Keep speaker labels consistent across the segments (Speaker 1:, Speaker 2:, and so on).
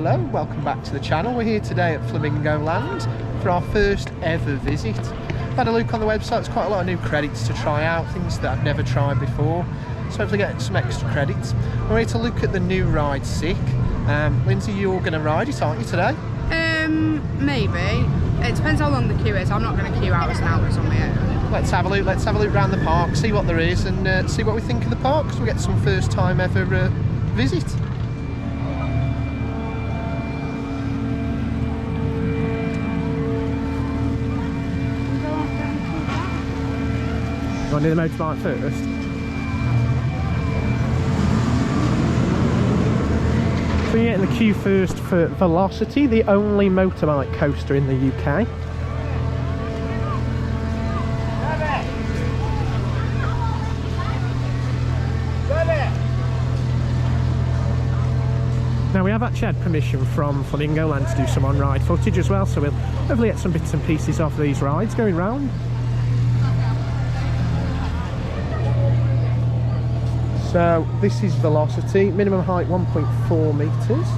Speaker 1: Hello, welcome back to the channel. We're here today at Flamingoland for our first ever visit. I've had a look on the website, there's quite a lot of new credits to try out, things that I've never tried before, so hopefully get some extra credits. We're here to look at the new ride, Sick. Lindsay, you're going to ride it, aren't you, today?
Speaker 2: Maybe. It depends how long the queue is. I'm not going to queue hours and hours on my own.
Speaker 1: Let's have a look around the park, see what there is and see what we think of the park, because we'll get some first time ever visit. You want to do the motorbike first? So you're getting the queue first for Velocity, the only motorbike coaster in the UK. Now we have actually had permission from Flamingoland to do some on-ride footage as well, so we'll hopefully get some bits and pieces of these rides going round. So this is Velocity, minimum height 1.4 metres.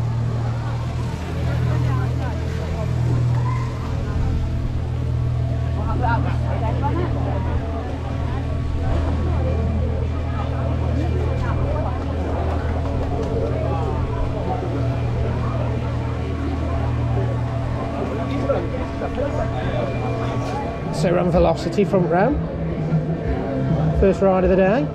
Speaker 1: So we're on Velocity front row. First ride of the day.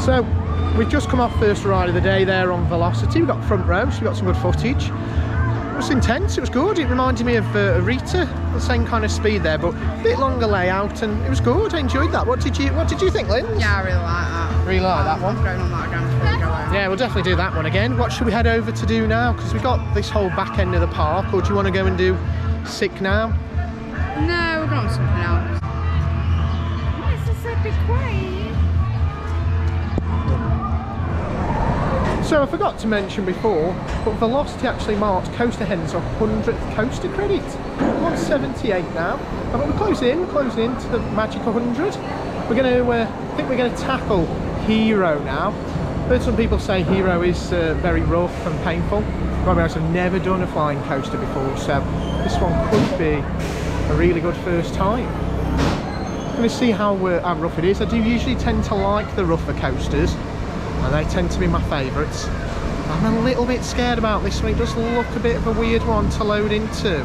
Speaker 1: So we've just come off first ride of the day there on Velocity. We've got front row, so we got some good footage. It was intense, it was good. It reminded me of Rita, the same kind of speed there, but a bit longer layout, and it was good. I enjoyed that. What did you think, Lynn?
Speaker 2: Yeah, I really like that.
Speaker 1: Really like that one?
Speaker 2: I'm going on that again before we go home.
Speaker 1: Yeah, we'll definitely do that one again. What should we head over to do now? Because we've got this whole back end of the park, or do you want to go and do Sick now?
Speaker 2: No, we're going on something else. It's a bit quiet.
Speaker 1: So I forgot to mention before, but Velocity actually marked Coaster Hen's 100th coaster credit. 178 now. But we're closing in to the magic 100. We're going to, I think we're going to tackle Hero now. Heard some people say Hero is very rough and painful. I'll be honest, I've never done a flying coaster before, so this one could be a really good first time. I'm going to see how rough it is. I do usually tend to like the rougher coasters, and they tend to be my favourites. I'm a little bit scared about this one. It does look a bit of a weird one to load into.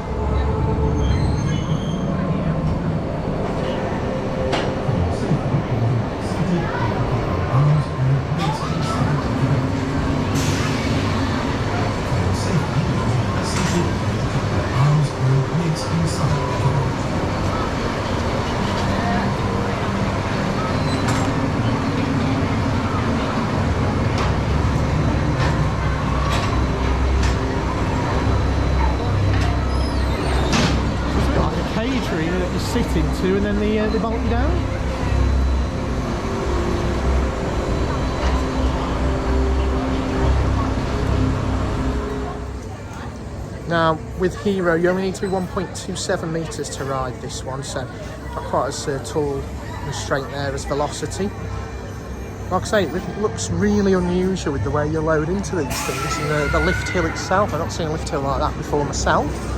Speaker 1: That you sit into and then they bolt you down. Now with Hero you only need to be 1.27 metres to ride this one, so not quite as tall and straight there as Velocity. Like I say, it looks really unusual with the way you load into these things, and the lift hill itself. I've not seen a lift hill like that before myself.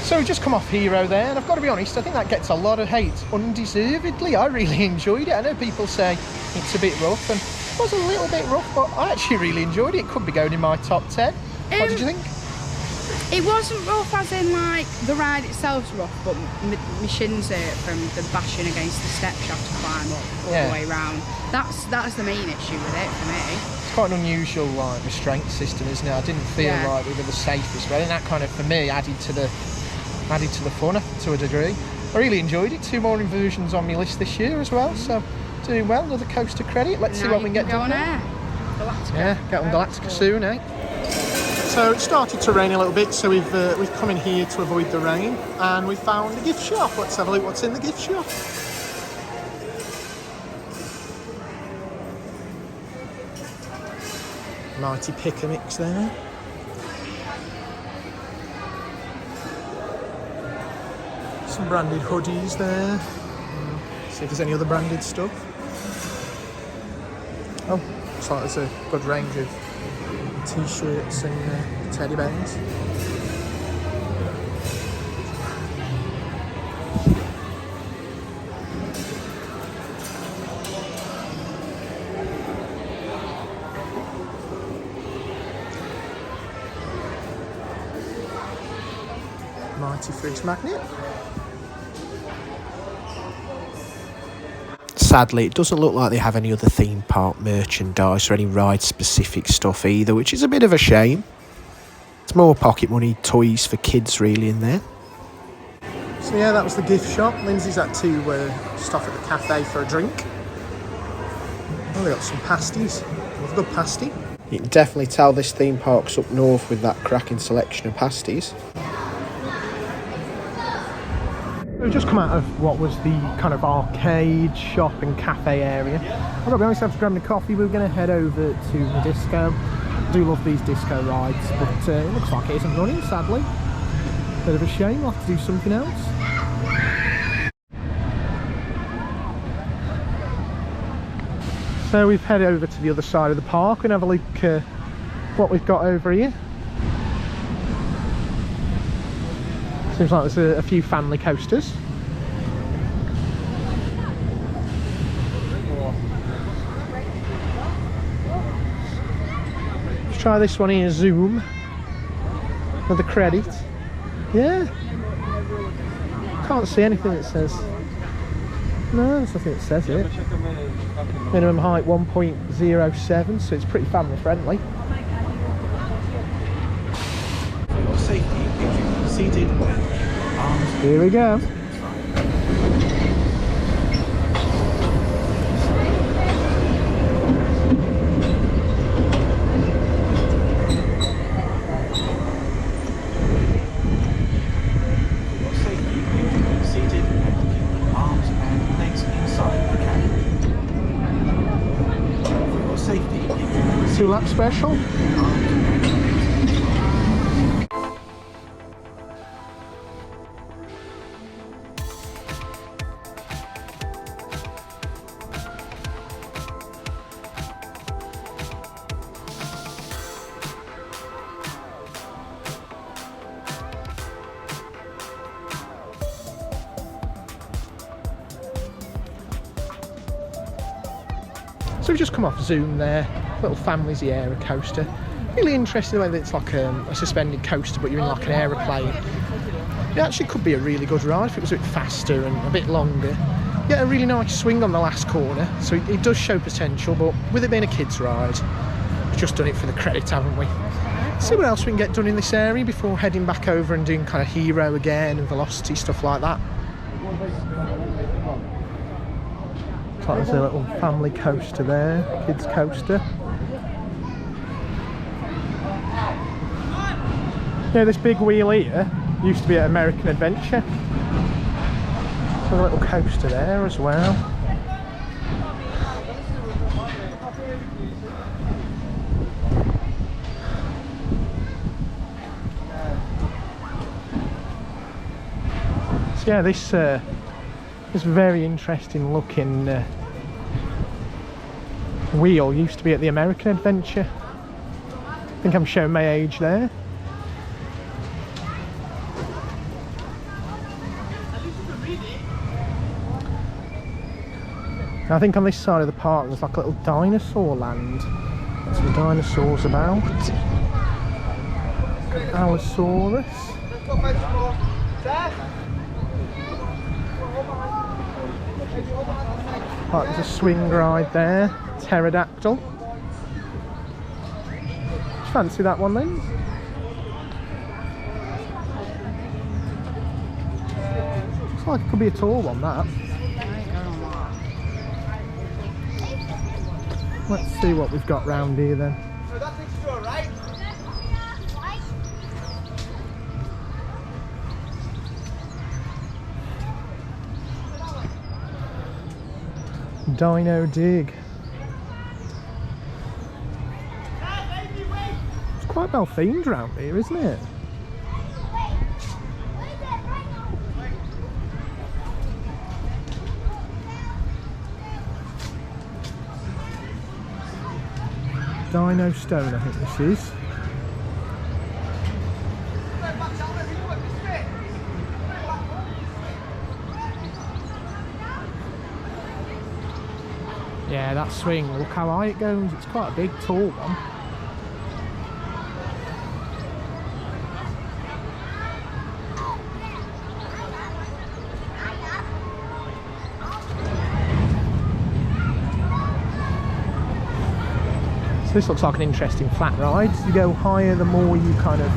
Speaker 1: So we've just come off Hero there, and I've got to be honest, I think that gets a lot of hate undeservedly. I really enjoyed it. I know people say it's a bit rough, and it was a little bit rough, but I actually really enjoyed it. It could be going in my top 10. What did you think?
Speaker 2: It wasn't rough as in like the ride itself's rough, but my shins hurt from the bashing against the steps you have to climb up all the way round. That's the main issue with it for me.
Speaker 1: It's quite an unusual like restraint system, isn't it? I didn't feel like we were the safest, but I think that kind of for me added to the fun to a degree. I really enjoyed it. 2 more inversions on my list this year as well, so doing well. Another coaster credit. Let's see what we can get done there. Yeah, get on Galactica soon, eh? So it started to rain a little bit, so we've come in here to avoid the rain, and we found a gift shop. Let's have a look what's in the gift shop. Mighty pick a mix there. Some branded hoodies there. See if there's any other branded stuff. Oh, looks like there's a good range of t-shirts and teddy bears. Mighty fridge magnet. Sadly, it doesn't look like they have any other theme park merchandise or any ride-specific stuff either, which is a bit of a shame. It's more pocket money toys for kids really in there. So yeah, that was the gift shop. Lindsay's had to stop at the cafe for a drink. Oh, they got some pasties. Love a good pasty. You can definitely tell this theme park's up north with that cracking selection of pasties. We've just come out of what was the kind of arcade shop and cafe area. I've got to be honest, after grabbing a coffee, we were going to head over to the disco. I do love these disco rides, but it looks like it isn't running, sadly. Bit of a shame, we'll have to do something else. So we've headed over to the other side of the park and have a look what we've got over here. Seems like there's a few family coasters. Let's try this one here, Zooom. Another credit. Yeah. Can't see anything that says. No, there's nothing that says it. Minimum height 1.07, so it's pretty family friendly.
Speaker 3: For safety, seated.
Speaker 1: Here we go. Two-lap special. So we've just come off Zooom there, little Family's Aero coaster. Really interesting the way that it's like a suspended coaster, but you're in like an aeroplane. It actually could be a really good ride if it was a bit faster and a bit longer. You get a really nice swing on the last corner, so it does show potential, but with it being a kids ride, we've just done it for the credit, haven't we? See what else we can get done in this area before heading back over and doing kind of Hero again and Velocity, stuff like that. Like there's a little family coaster there, kids coaster. Yeah, this big wheel here used to be at American Adventure. So a little coaster there as well. So yeah, this very interesting looking wheel used to be at the American Adventure. I think I'm showing my age there. I think on this side of the park there's like a little dinosaur land. There's some dinosaurs about. Allosaurus. Right, there's a swing ride there. Pterodactyl. Fancy that one then? Looks like it could be a tall one, that. Let's see what we've got round here then. Dino Dig. It's quite well themed round here, isn't it? Dino Stone, I think this is. Yeah, that swing, look how high it goes. It's quite a big, tall one. So this looks like an interesting flat ride. You go higher the more you kind of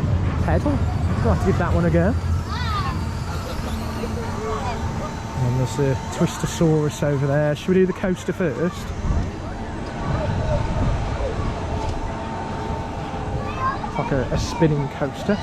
Speaker 1: pedal. I'll have to give that one a go. And there's a Twistosaurus over there. Should we do the coaster first? It's like a spinning coaster.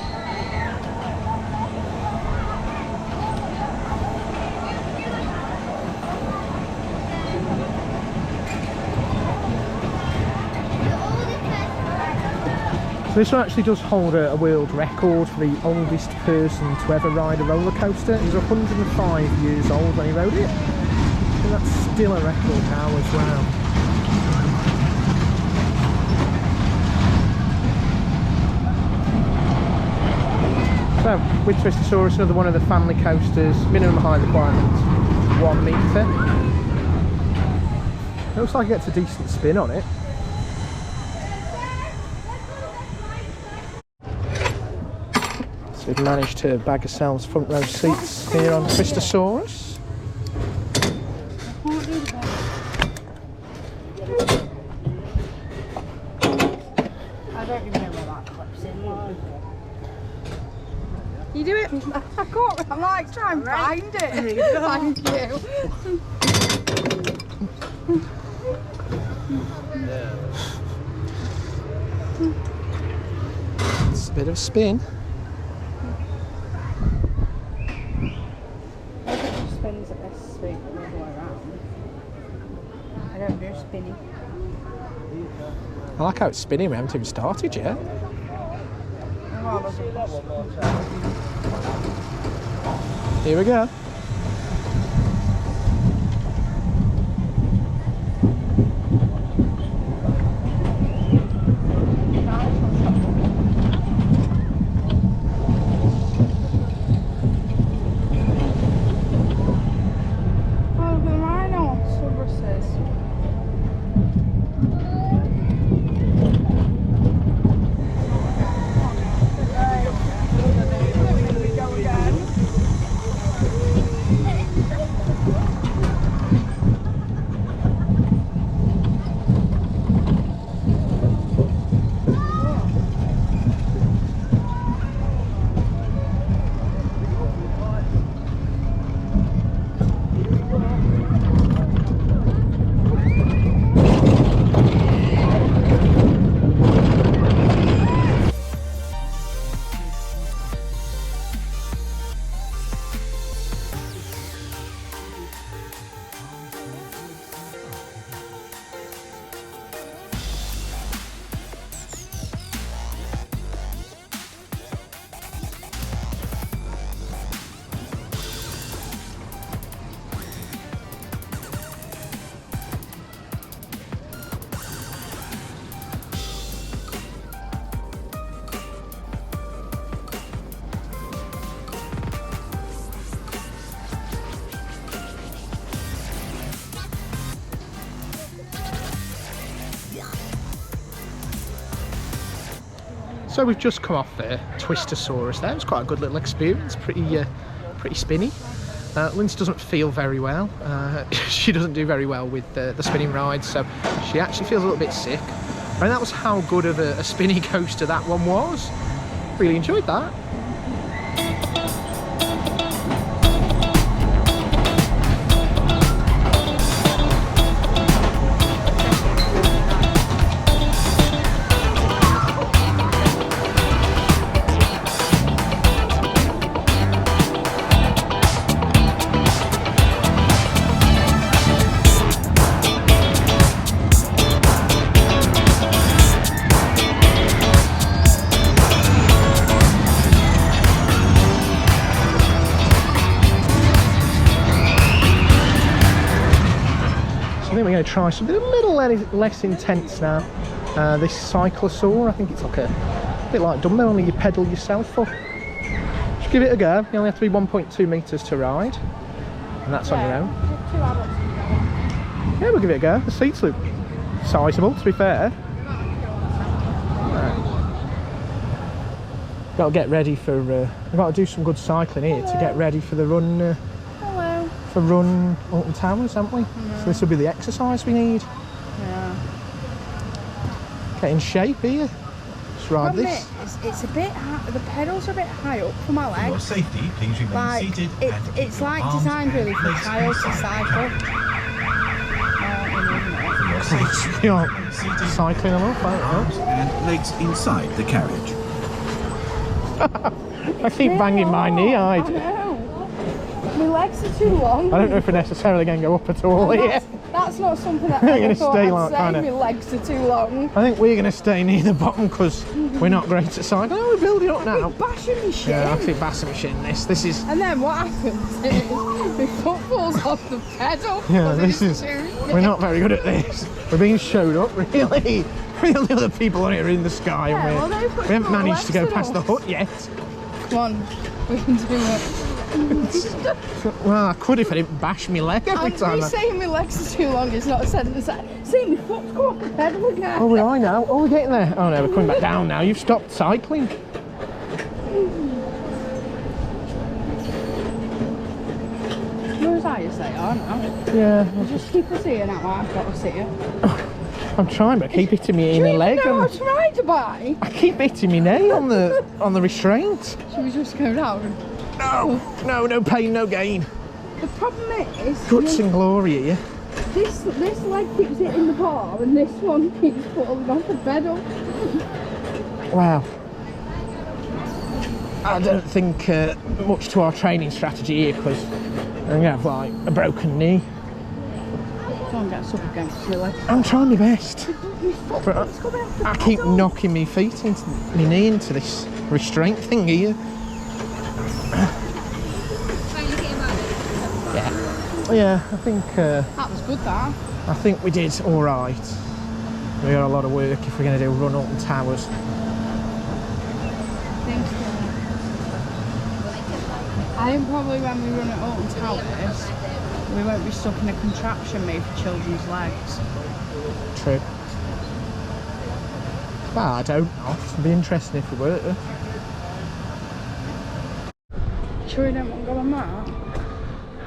Speaker 1: So this one actually does hold a world record for the oldest person to ever ride a roller coaster. He was 105 years old when he rode it. And that's still a record now as well. So, with Twistosaurus, another one of the family coasters, minimum height requirement 1 metre. It looks like it gets a decent spin on it. We've managed to bag ourselves front row seats here on Twistosaurus.
Speaker 2: I don't even know where that clips in. You do it? I can't. I'm like trying to find it. Thank you.
Speaker 1: It's a bit of a spin.
Speaker 2: Spins at this speed all the way around. I don't do spinning.
Speaker 1: I like how it's spinning. We haven't even started yet. Here we go. So we've just come off Twistosaurus there. It was quite a good little experience, pretty spinny. Lindsay doesn't feel very well. She doesn't do very well with the spinning rides, so she actually feels a little bit sick. And that was how good of a spinny coaster that one was. Really enjoyed that. I think we're going to try something a little less intense now. This cyclosaur, I think it's like a bit like dumbbell, only you pedal yourself up. Just give it a go. You only have to be 1.2 metres to ride, and that's on your own. Yeah, we'll give it a go. The seats look sizable, to be fair. Got to get ready for. We've got to do some good cycling here to get ready for the run. For run Alton Towers, haven't we? Yeah. So this will be the exercise we need.
Speaker 2: Yeah.
Speaker 1: Get in shape here. Just ride this.
Speaker 2: It's a bit high, the pedals are a bit high up for my legs.
Speaker 3: For your safety, please remain seated.
Speaker 2: It's like designed really for child to cycle.
Speaker 1: We aren't cycling enough,
Speaker 3: Arms and legs inside the carriage.
Speaker 1: I keep banging my knee.
Speaker 2: I know. My legs are too long.
Speaker 1: I don't know if we're necessarily going to go up at all here.
Speaker 2: That's not something that
Speaker 1: We're
Speaker 2: I
Speaker 1: going to
Speaker 2: thought
Speaker 1: stay
Speaker 2: I'd
Speaker 1: like
Speaker 2: say.
Speaker 1: kind of.
Speaker 2: My legs are too long.
Speaker 1: I think we're going to stay near the bottom because we're not great at cycling. Oh, we're building up now.
Speaker 2: Bashing my shin.
Speaker 1: Yeah, I keep bashing my shin. This is.
Speaker 2: And then what happens is my foot falls off the pedal.
Speaker 1: Yeah, this is. We're not very good at this. We're being showed up, really. Really, other people on here are in the sky,
Speaker 2: Yeah,
Speaker 1: and
Speaker 2: well,
Speaker 1: we haven't managed to go past the hut yet.
Speaker 2: Come on, we can do it.
Speaker 1: Well, I could if I didn't bash my leg every time.
Speaker 2: Me saying my legs are too long is not a sentence. See, my foot's come off the pedal again.
Speaker 1: Oh, we are now. Oh, we're getting there. Oh no, we're coming back down now. You've stopped cycling.
Speaker 2: Where's I, you say, aren't I?
Speaker 1: Yeah.
Speaker 2: Just keep us here now, I've got to sit you.
Speaker 1: I'm trying, but I keep hitting me in the leg.
Speaker 2: Do you know how to ride a bike?
Speaker 1: I keep hitting me knee on the restraint.
Speaker 2: Should we just go down?
Speaker 1: No pain, no gain.
Speaker 2: The problem is...
Speaker 1: Guts and glory here.
Speaker 2: This leg keeps hitting the bar and this one keeps falling off the pedal.
Speaker 1: Wow. I don't think much to our training strategy here because I'm going to have like a broken knee.
Speaker 2: Don't get up against your leg.
Speaker 1: I'm trying my best. But I keep knocking my feet into my knee into this restraint thing here. Yeah, I think
Speaker 2: that was good, that.
Speaker 1: I think we did all right. We got a lot of work if we're going to do run Alton Towers.
Speaker 2: I think probably when we run at Alton Towers, we won't be stuck in a contraption made for children's legs.
Speaker 1: True. Well, I don't know. It'd be interesting if we were.
Speaker 2: Sure you don't want to go on that?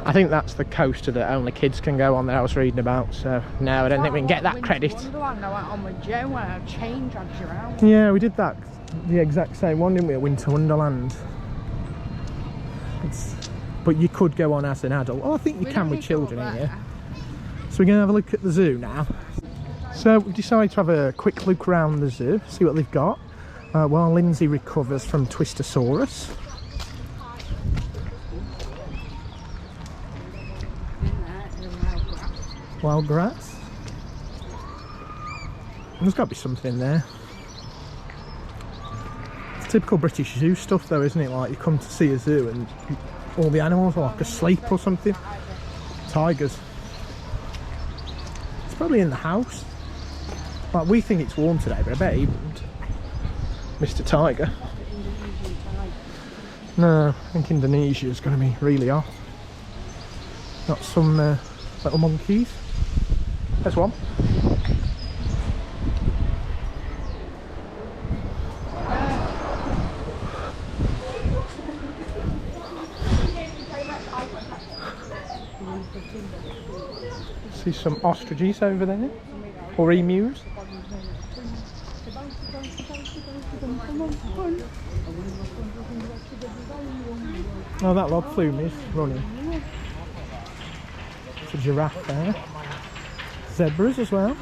Speaker 1: I think that's the coaster that only kids can go on that I was reading about, so no, I don't think we can get that credit.
Speaker 2: Wonderland, I went on with Joe where a chain drags you around.
Speaker 1: Yeah, we did that, the exact same one, didn't we, at Winter Wonderland? But you could go on as an adult. Oh, I think you can with children here. So we're going to have a look at the zoo now. So we decided to have a quick look around the zoo, see what they've got, while Lindsay recovers from Twistosaurus. Wild grass. There's got to be something in there. It's typical British zoo stuff though, isn't it? Like you come to see a zoo and all the animals are like asleep or something. Tigers. It's probably in the house. Like we think it's warm today, but I bet he wouldn't. Mr. Tiger. No, I think Indonesia's going to be really hot. Got some little monkeys. There's one. See some ostriches over there, or emus. Oh, that log flume is running. It's a giraffe there. Zebras as well.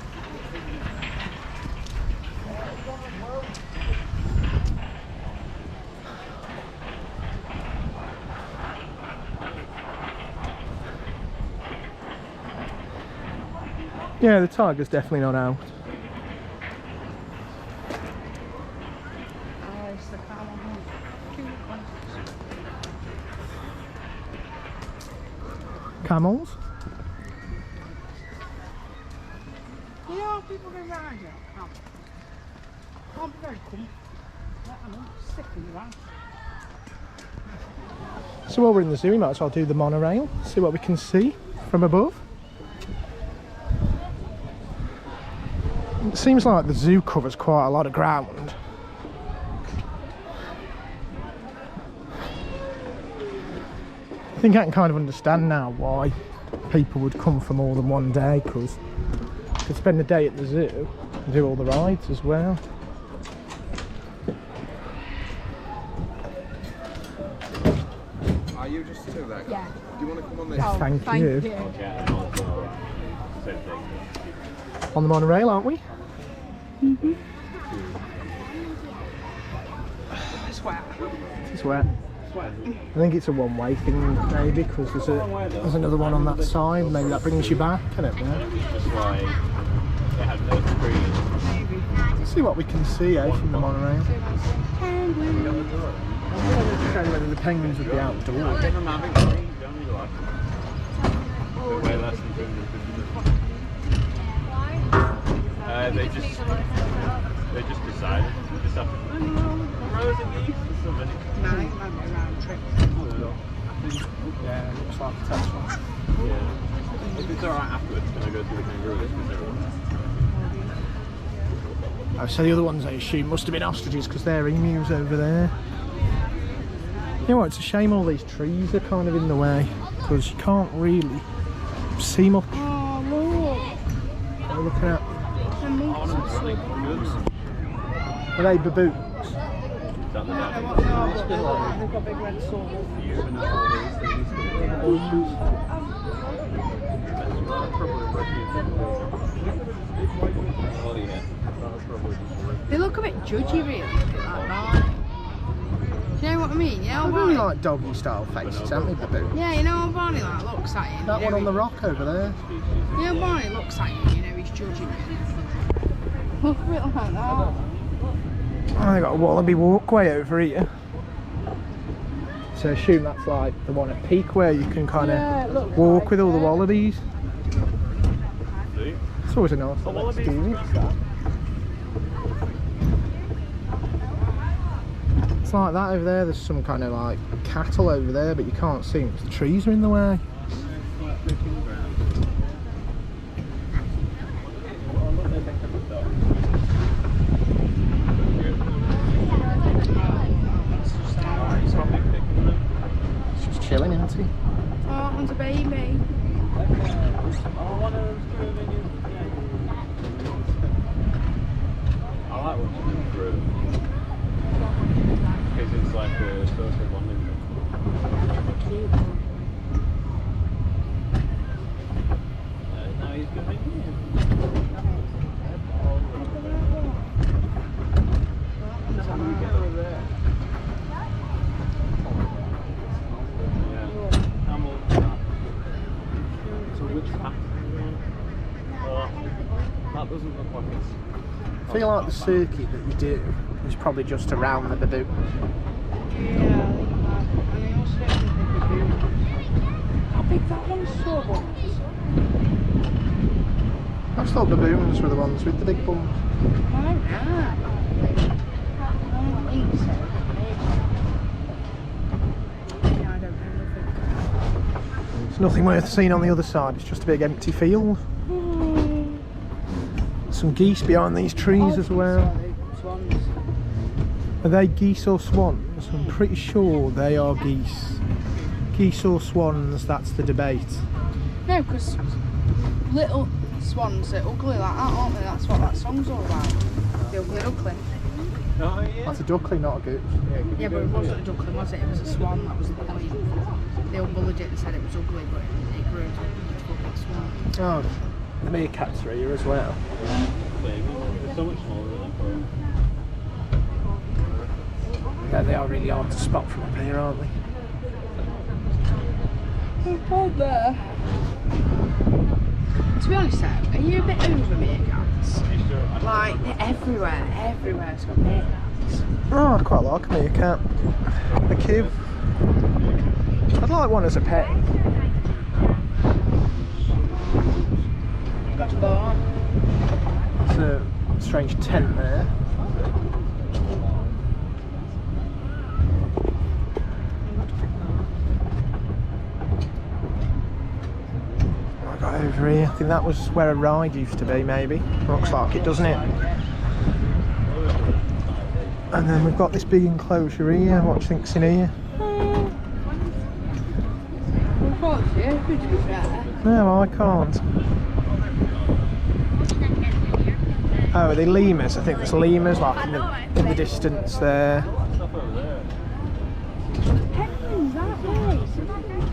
Speaker 1: Yeah, the tiger's definitely not out. Camels?
Speaker 2: You know how people go riding on camels? Can't be very comfortable. I'm sick of that.
Speaker 1: So while we're in the zoo, we might as well do the monorail, see what we can see from above. It seems like the zoo covers quite a lot of ground. I think I can kind of understand now why people would come for more than one day, because you could spend the day at the zoo and do all the rides as well.
Speaker 4: Are you just two there?
Speaker 2: Yeah.
Speaker 4: Do you want to come on this?
Speaker 1: Yes, thank you.
Speaker 2: you.
Speaker 1: On the monorail, aren't we?
Speaker 2: It's wet.
Speaker 1: It's wet. I think it's a one-way thing, maybe, because there's another one on that side. Maybe that brings you back. I don't know.
Speaker 5: Just like it had no screen.
Speaker 1: Let's see what we can see from the monorail. I don't know whether the penguins would be outdoors.
Speaker 5: They're way less than 250. They just decided. We just have to rows of geese. There's so many.
Speaker 2: Round trip.
Speaker 1: Yeah, it looks like a test one.
Speaker 5: Yeah. If it's alright afterwards, can I go through the kangaroos?
Speaker 1: So the other ones, I assume, must have been ostriches, because they're emus over there. You know what, it's a shame all these trees are kind of in the way, because you can't really see much.
Speaker 2: Oh, look.
Speaker 1: What are we looking at? Are they baboons?
Speaker 2: They've got big red swords. They look a bit judgy, really. Do you know what I mean? You know
Speaker 1: They're
Speaker 2: what
Speaker 1: really like doggy style faces, aren't they, baboons?
Speaker 2: Yeah, you know what Barney like looks at you.
Speaker 1: That one on the rock over there.
Speaker 2: You know Barney looks at you, you know he's judging you. Look a bit like that.
Speaker 1: Oh, they got a wallaby walkway over here. So I assume that's like the one at Peak where you can kind of walk
Speaker 2: like
Speaker 1: with all the
Speaker 2: it.
Speaker 1: wallabies.
Speaker 5: See?
Speaker 1: It's always a nice experience, that. It's like that over there. There's some kind of like cattle over there, but you can't see them because the trees are in the way. It's just chilling, isn't he?
Speaker 2: Oh, that one's a baby.
Speaker 5: I like watching through. Because it's like a social bonding thing. Now he's going to make it. That doesn't look like it's...
Speaker 1: I feel like the circuit that we do is probably just around the baboon.
Speaker 2: How big that one's so big?
Speaker 1: I just thought baboons were the ones with the big bums.
Speaker 2: I don't think so. Yeah, I don't know.
Speaker 1: There's nothing worth seeing on the other side, it's just a big empty field. Some geese behind these trees as well. Are they geese or swans? I'm pretty sure they are geese. Geese or swans, that's the debate.
Speaker 2: No, because little swans that ugly like that, aren't they? That's what that song's all about. The ugly duckling.
Speaker 5: Oh, yeah.
Speaker 1: That's a duckling, not a goose.
Speaker 2: Yeah, but it wasn't a duckling, was it? It was a swan. That was the point. They all bullied it and said it was ugly, but it grew to a beautiful big swan.
Speaker 1: Oh, the meerkats are here as well.
Speaker 5: They're so much smaller than them.
Speaker 1: Yeah, they are really hard to spot from up here, aren't they?
Speaker 2: There's one there. To be honest though, are you a bit over meerkats? Like, they're everywhere's got meerkats.
Speaker 1: Oh, I quite like a meerkat. They're cute. I'd like one as a pet.
Speaker 2: Got a barn.
Speaker 1: There's a strange tent there. I got over here. I think that was where a ride used to be, maybe. Looks like it, doesn't it? And then we've got this big enclosure here. What do you think's in here? No, I can't. Oh, are they lemurs? I think there's lemurs like in the distance there.
Speaker 2: Penguins that way, so that goes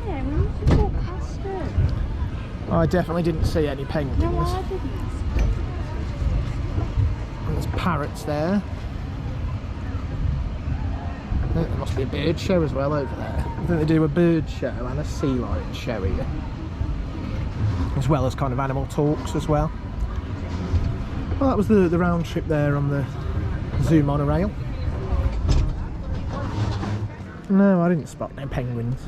Speaker 2: there. We need to walk past it.
Speaker 1: I definitely didn't see any penguins.
Speaker 2: No, I didn't.
Speaker 1: And there's parrots there. I think there must be a bird show as well over there. I think they do a bird show and a sea lion show here. As well as kind of animal talks as well. Well, that was the round trip there on the Zooom monorail. No, I didn't spot no penguins.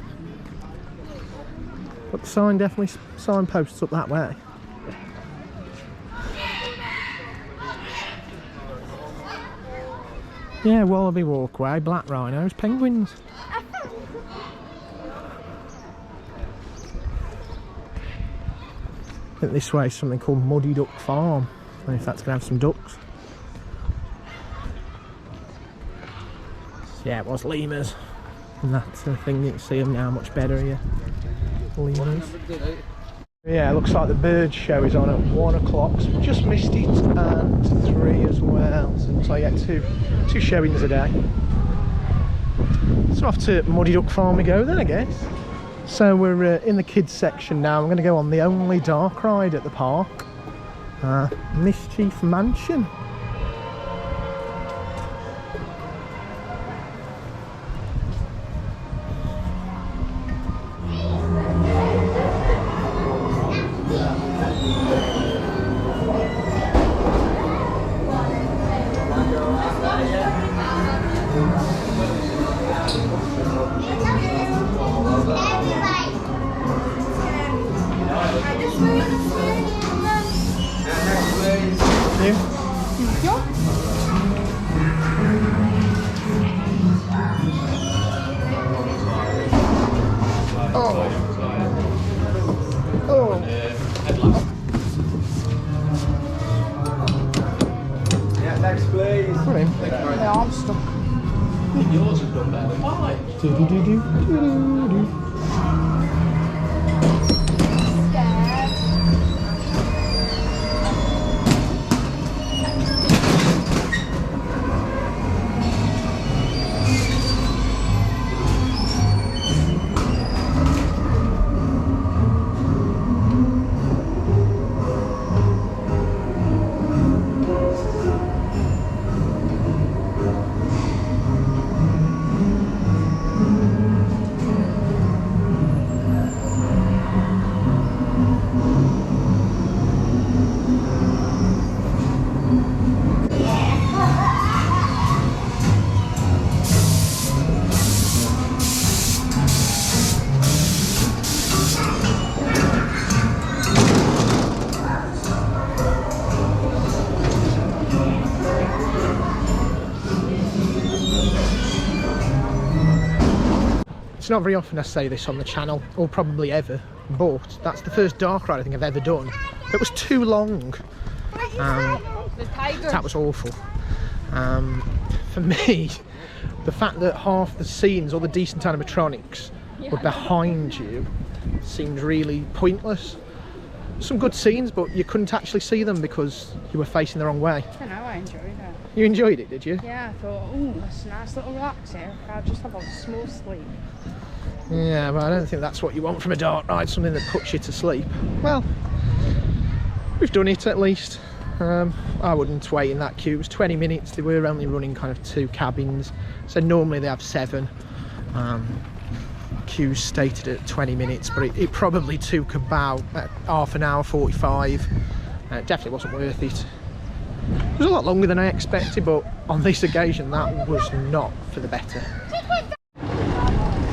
Speaker 1: But the sign definitely signposts up that way. Yeah, wallaby walkway, black rhinos, penguins. I think this way is something called Muddy Duck Farm. I don't know if that's going to have some ducks. Yeah, it was lemurs. And that's the thing, you can see them now much better here. Lemurs. Yeah, it looks like the bird show is on at 1 o'clock. So we just missed it, and 3 as well. So it looks like two showings a day. So off to Muddy Duck Farm we go then, I guess. So we're in the kids section now. I'm going to go on the only dark ride at the park. Mischief Mansion.
Speaker 2: Yeah, I'm stuck.
Speaker 5: Yours has done better than mine.
Speaker 1: It's not very often I say this on the channel, or probably ever, but that's the first dark ride I think I've ever done. It was too long. That was awful. For me, the fact that half the scenes, all the decent animatronics, were behind you seemed really pointless. some good scenes, but you couldn't actually see them because you were facing the wrong way.
Speaker 2: I don't know, I enjoyed it.
Speaker 1: You enjoyed it, did you?
Speaker 2: Yeah, I thought, oh, that's a nice little relax here. I'll just have a small sleep.
Speaker 1: Yeah, but I don't think that's what you want from a dark ride, something that puts you to sleep. Well, we've done it at least. I wouldn't wait in that queue. It was 20 minutes. They were only running kind of 2 cabins. So normally they have 7. Queues stated at 20 minutes, but it probably took about half an hour, 45. It definitely wasn't worth it. It was a lot longer than I expected, but on this occasion that was not for the better.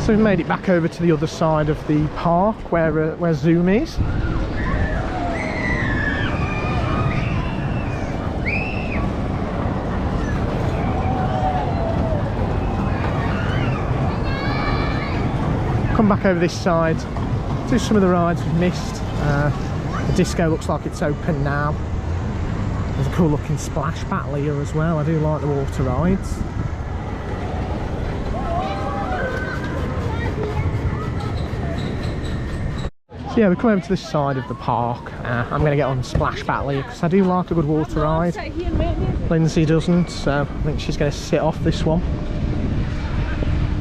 Speaker 1: So we've made it back over to the other side of the park where Zooom is. Come back over this side, do some of the rides we've missed. The disco looks like it's open now. There's a cool looking splash battle here as well. I do like the water rides. So yeah, we come over to this side of the park. I'm going to get on Splash Battle here because I do like a good water ride. Lindsay doesn't, so I think she's going to sit off this one.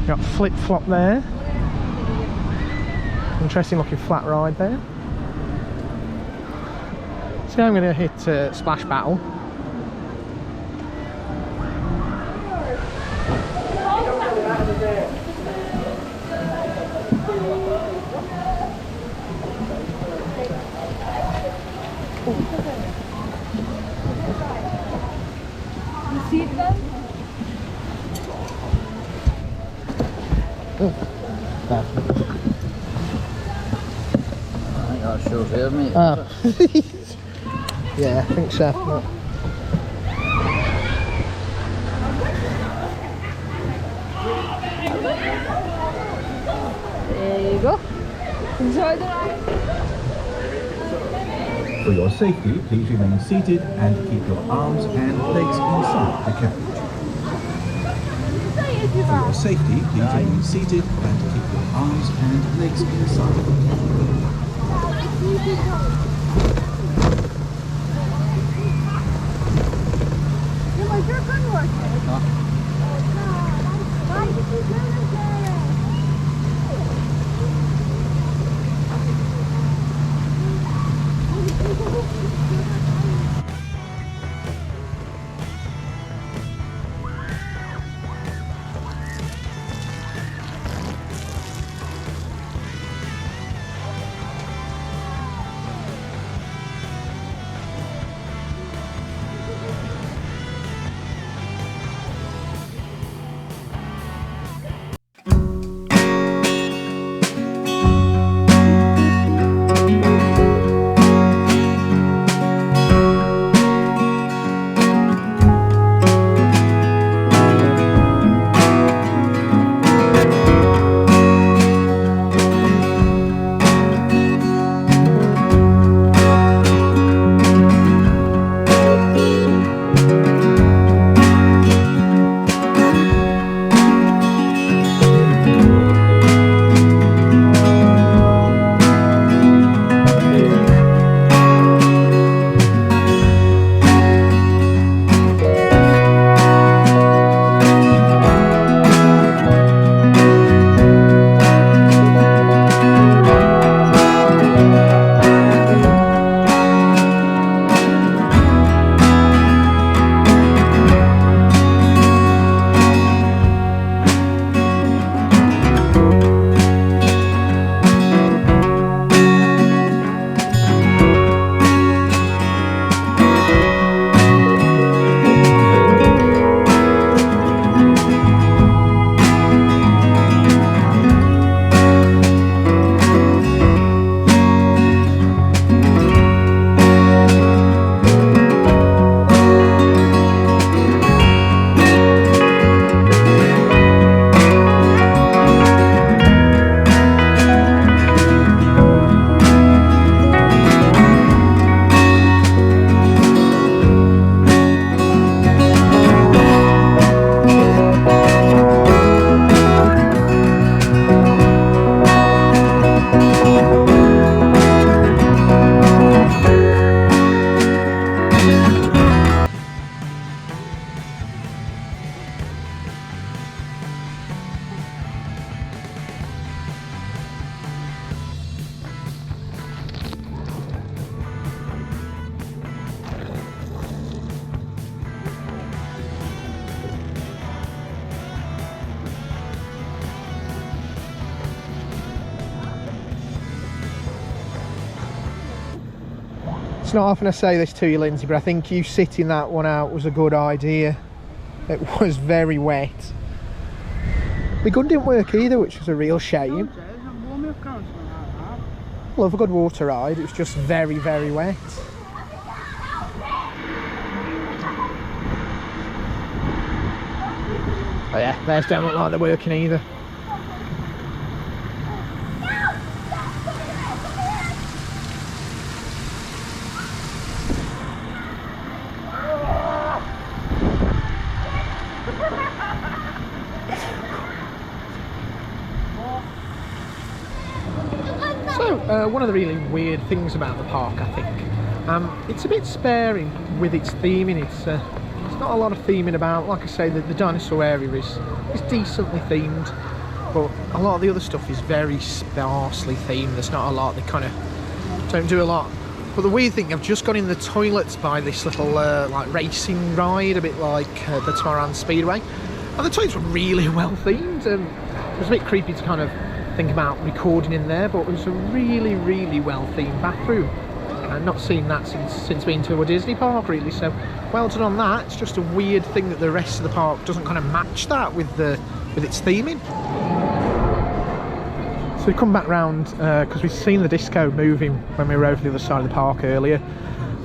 Speaker 1: Got Flip Flop there. Interesting looking flat ride there. So I'm going to hit Splash Battle. Oh. Yeah, I think so.
Speaker 2: There you go. Enjoy the ride.
Speaker 3: For your safety, please remain seated and keep your arms and legs inside the carriage. For your safety, please remain seated and keep your arms and legs inside.
Speaker 1: It's not often I say this to you, Lindsay, but I think you sitting that one out was a good idea. It was very wet. The gun didn't work either, which was a real shame. Love a good water ride, it was just very, very wet. Oh yeah, theirs don't look like they're working either. So, one of the really weird things about the park, I think, it's a bit sparing with its theming. It's not a lot of theming about. Like I say, the dinosaur area is decently themed, but a lot of the other stuff is very sparsely themed. There's not a lot. They kind of don't do a lot. But the weird thing, I've just gone in the toilets by this little like racing ride, a bit like the Tomorrowland Speedway, and the toilets were really well themed. It was a bit creepy to kind of think about recording in there, but it was a really, really well themed bathroom. And not seen that since being to a Disney park, really. So well done on that. It's just a weird thing that the rest of the park doesn't kind of match that with its theming. So we come back round because we've seen the disco moving when we were over the other side of the park earlier.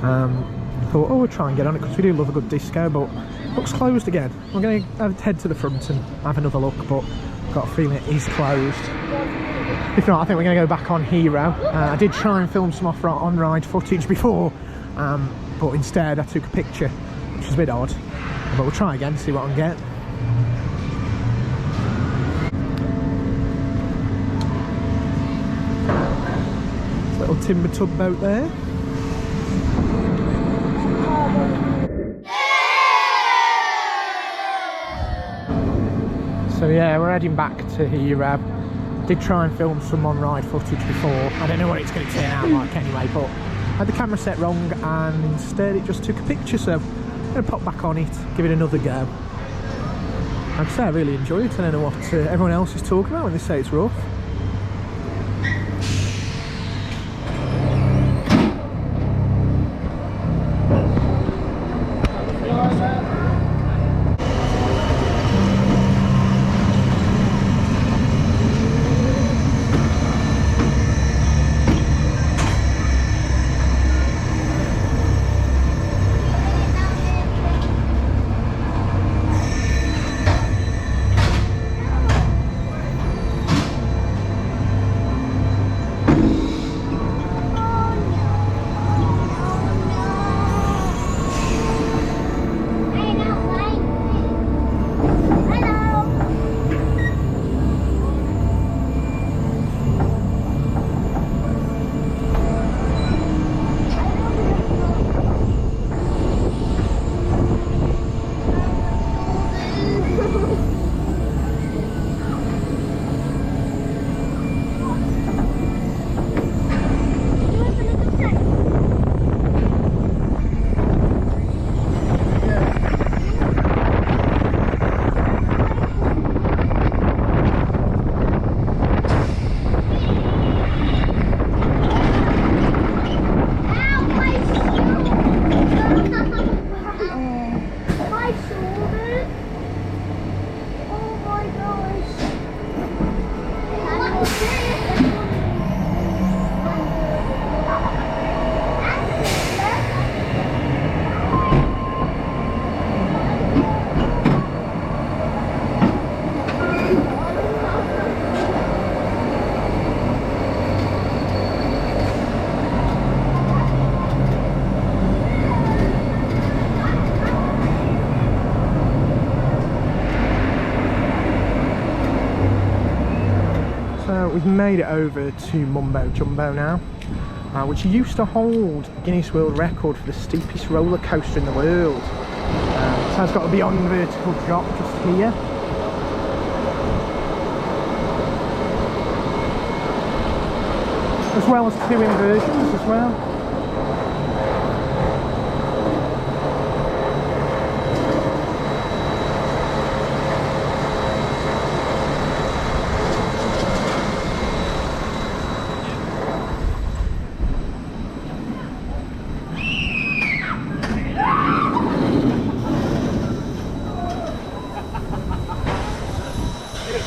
Speaker 1: Thought, oh, we'll try and get on it because we do love a good disco, but it looks closed again. We're going to head to the front and have another look, but I've got a feeling it is closed. If not, I think we're going to go back on Hero. I did try and film some on-ride footage before, but instead I took a picture, which was a bit odd. But we'll try again, see what I can get. Little timber tub boat there. So yeah, we're heading back to Hero. Did try and film some on-ride footage before. I don't know what it's going to turn out like anyway, but I had the camera set wrong and instead it just took a picture, so I'm going to pop back on it, give it another go. I'd say I really enjoy it. I don't know what everyone else is talking about when they say it's rough. We've made it over to Mumbo Jumbo now, which used to hold the Guinness World Record for the steepest roller coaster in the world. So it's got a beyond vertical drop just here. As well as 2 inversions as well. I'm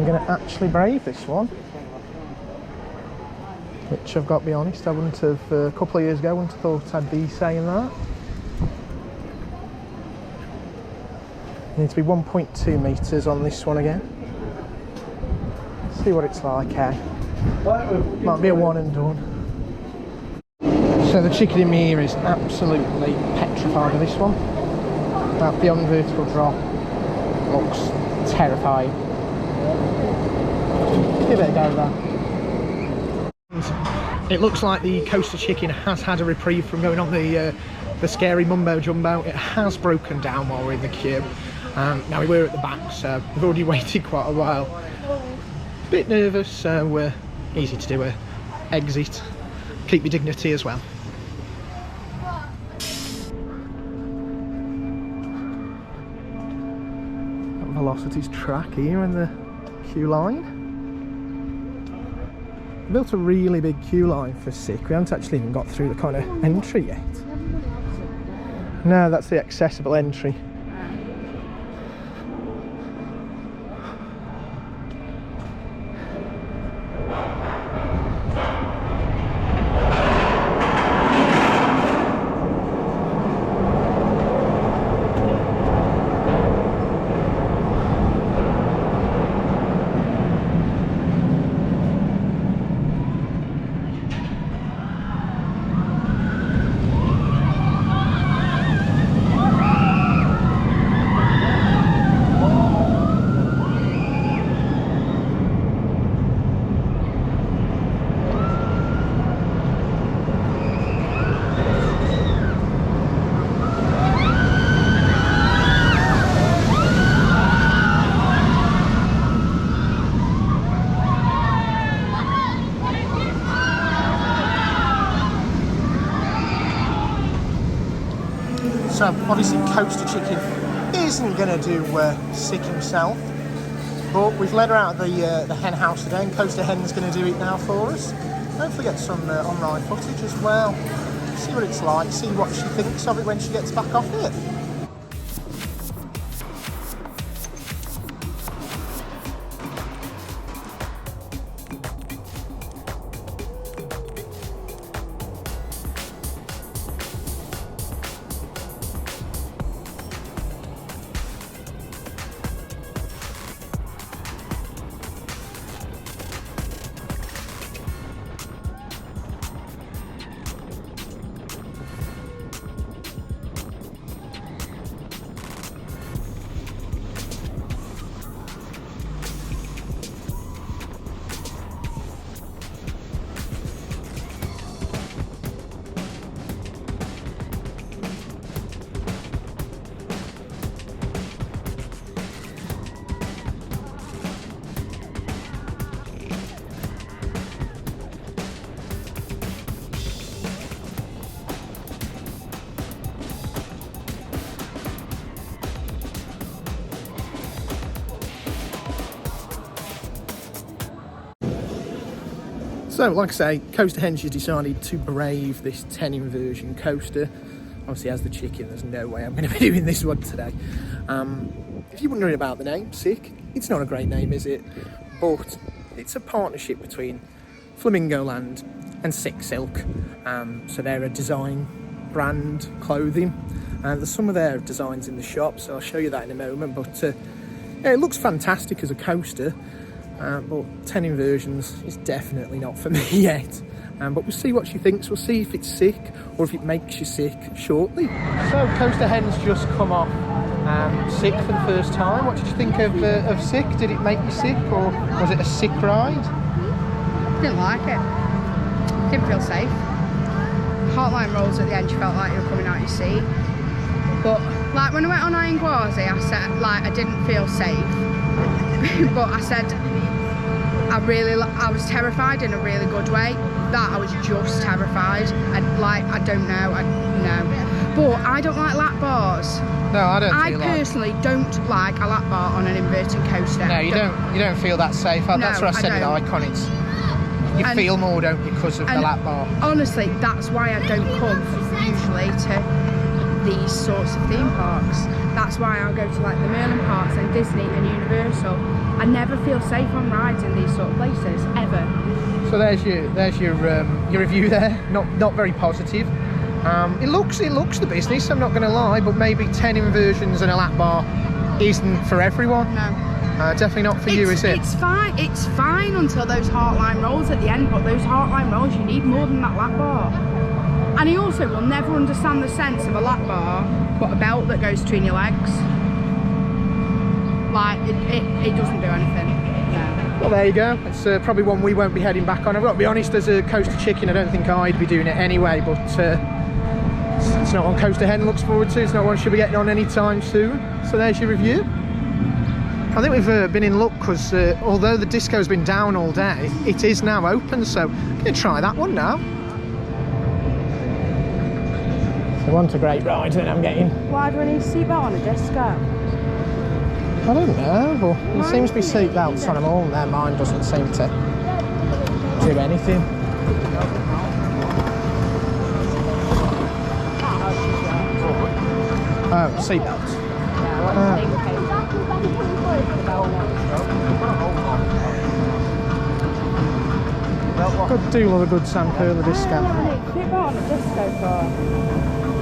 Speaker 1: going to actually brave this one, which I've got to be honest, I wouldn't have, a couple of years ago, I wouldn't have thought I'd be saying that. Need to be 1.2 metres on this one again. See what it's like, eh? Might be a one and done. So the chicken in me ear is absolutely petrified of this one. That beyond vertical drop looks terrifying. Give it a go there. It looks like the coaster chicken has had a reprieve from going on the scary mumbo jumbo. It has broken down while we're in the queue. Now we were at the back, so we've already waited quite a while. Bit nervous, so easy to do a exit. Keep your dignity as well. Velocity's track here in the queue line. Built a really big queue line for sick. We haven't actually even got through the kind of entry yet. No, that's the accessible entry. So obviously Coaster Chicken isn't going to do sick himself, but we've let her out of the hen house today, and Coaster Hen's going to do it now for us. Hopefully get some on-ride footage as well. See what it's like, see what she thinks of it when she gets back off it. So, like I say, Coaster Hen, she's decided to brave this 10 inversion coaster. Obviously, as the chicken, there's no way I'm going to be doing this one today. If you're wondering about the name, Sick, it's not a great name, is it? But it's a partnership between Flamingoland and Sick Silk. So they're a design brand clothing. There's some of their designs in the shop, so I'll show you that in a moment. But yeah, it looks fantastic as a coaster. But 10 inversions is definitely not for me yet. But we'll see what she thinks. We'll see if it's sick or if it makes you sick shortly. So Coaster Hen's just come off sick for the first time. What did you think of sick? Did it make you sick, or was it a sick ride?
Speaker 2: Didn't like it. Didn't feel safe. Heartline rolls at the end, you felt like you were coming out your seat. But like when I went on Iron Gwazi, I said like I didn't feel safe. But I said I was terrified in a really good way. That I was just terrified. I don't know. But I don't like lap bars.
Speaker 1: No, I don't.
Speaker 2: I personally don't like a lap bar on an inverting coaster.
Speaker 1: No, you don't. You don't feel that safe. That's what I said with Icon. It's you feel more, don't you, because of the lap bar.
Speaker 2: Honestly, that's why I don't come usually to these sorts of theme parks. That's why I'll go to like the Merlin parks and Disney and Universal. I never feel safe on rides in these sort of places ever.
Speaker 1: So there's your review there. Not very positive. It looks the business, I'm not going to lie, but maybe 10 inversions and a lap bar isn't for everyone.
Speaker 2: No.
Speaker 1: Definitely not for you, is it?
Speaker 2: It's fine until those heartline rolls at the end, but those heartline rolls, you need more than that lap bar. And he also will never understand the sense of a lap bar, but a belt that goes between your legs. Like, it doesn't do anything. No.
Speaker 1: Well, there you go. It's probably one we won't be heading back on. I've got to be honest, as a coaster chicken, I don't think I'd be doing it anyway, but it's not one Coaster Hen looks forward to. It's not one she'll be getting on anytime soon. So there's your review. I think we've been in luck because although the disco's been down all day, it is now open, so I'm going to try that one now. So want a great ride that I'm getting.
Speaker 2: Why do I need a seatbelt on a disco?
Speaker 1: I don't know, but there seems to be seatbelts on them all, and their mine doesn't seem to do anything. Oh, seatbelts. Good do love a good sandpurler disco.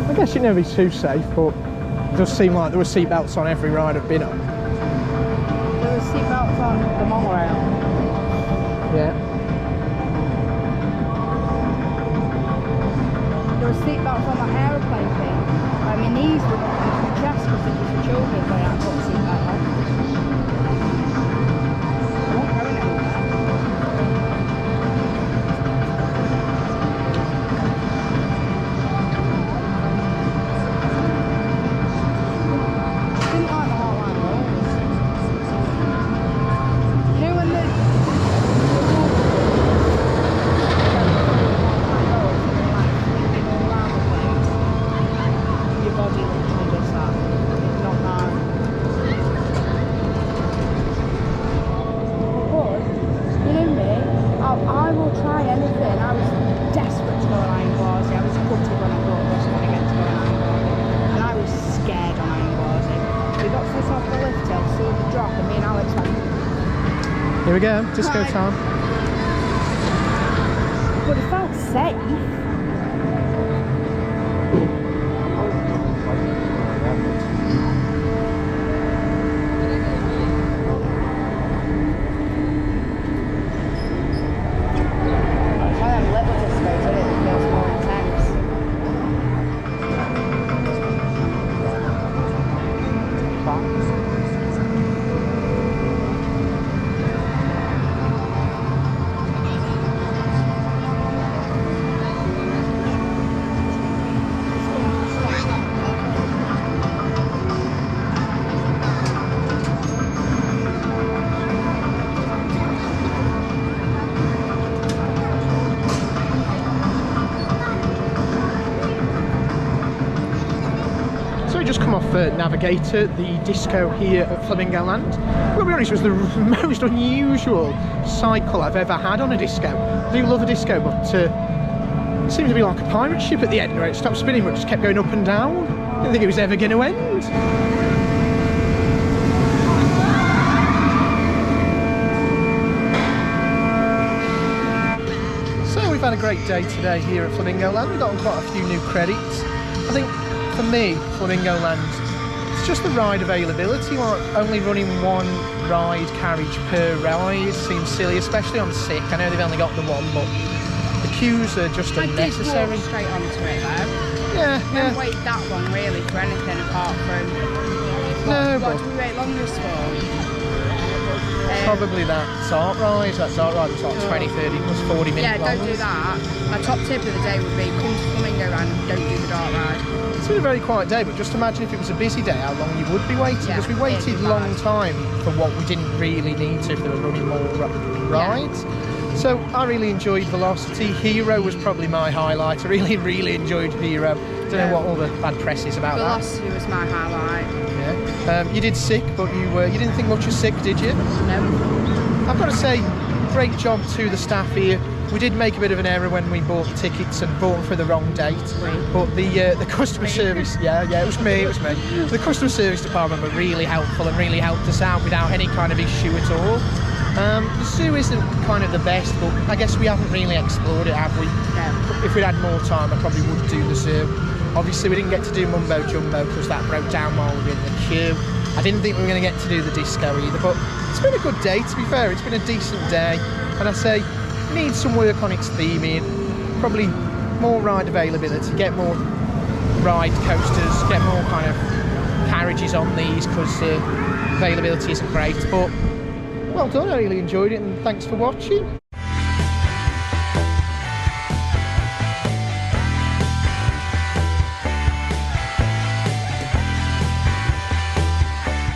Speaker 1: I guess you'd never be too safe, but it does seem like there were seatbelts on every ride I've been on.
Speaker 2: There were seatbelts on the monorail.
Speaker 1: Yeah.
Speaker 2: There were seatbelts on that aeroplane thing. I mean, these were my chest because it was for children, but I put a seatbelt on. I won't go anywhere.
Speaker 1: Here we go, disco time.
Speaker 2: But it felt safe.
Speaker 1: Just come off Navigator, the disco here at Flamingoland. I'll be honest, it was the most unusual cycle I've ever had on a disco. I do love a disco, but it seemed to be like a pirate ship at the end where it stopped spinning but just kept going up and down. I didn't think it was ever going to end. So we've had a great day today here at Flamingoland. We've gotten quite a few new credits. I think for me, Flamingoland, it's just the ride availability. Like only running one ride carriage per ride seems silly, especially on sick. I know they've only got the one, but the queues are just unnecessary.
Speaker 2: I did walk straight onto it though.
Speaker 1: Yeah,
Speaker 2: I haven't waited that long really for anything apart from what do we wait longest for?
Speaker 1: Probably that art ride. That's art ride. It's like 20, 30 plus 40 minutes.
Speaker 2: Yeah, don't do that. My top tip of the day would be come to Flamingoland and don't do the dark ride.
Speaker 1: It's been a very quiet day, but just imagine if it was a busy day, how long you would be waiting. Because we waited a long time for what we didn't really need to if they were running more rides. Yeah. So I really enjoyed Velocity. Hero was probably my highlight. I really enjoyed Hero. Don't know what all the bad press is about that.
Speaker 2: Velocity was my highlight.
Speaker 1: Yeah. You did sick, but you didn't think much of sick, did you?
Speaker 2: No.
Speaker 1: I've got to say, great job to the staff here. We did make a bit of an error when we bought the tickets and bought them for the wrong date. But the customer service, yeah, it was me. The customer service department were really helpful and really helped us out without any kind of issue at all. The zoo isn't kind of the best, but I guess we haven't really explored it, have we?
Speaker 2: No.
Speaker 1: If we'd had more time, I probably would do the zoo. Obviously, we didn't get to do Mumbo Jumbo because that broke down while we were in the queue. I didn't think we were going to get to do the disco either, but it's been a good day, to be fair. It's been a decent day, and I say, needs some work on its theming, probably more ride availability, get more ride coasters, get more kind of carriages on these, because availability isn't great. But well done, I really enjoyed it, and thanks for watching.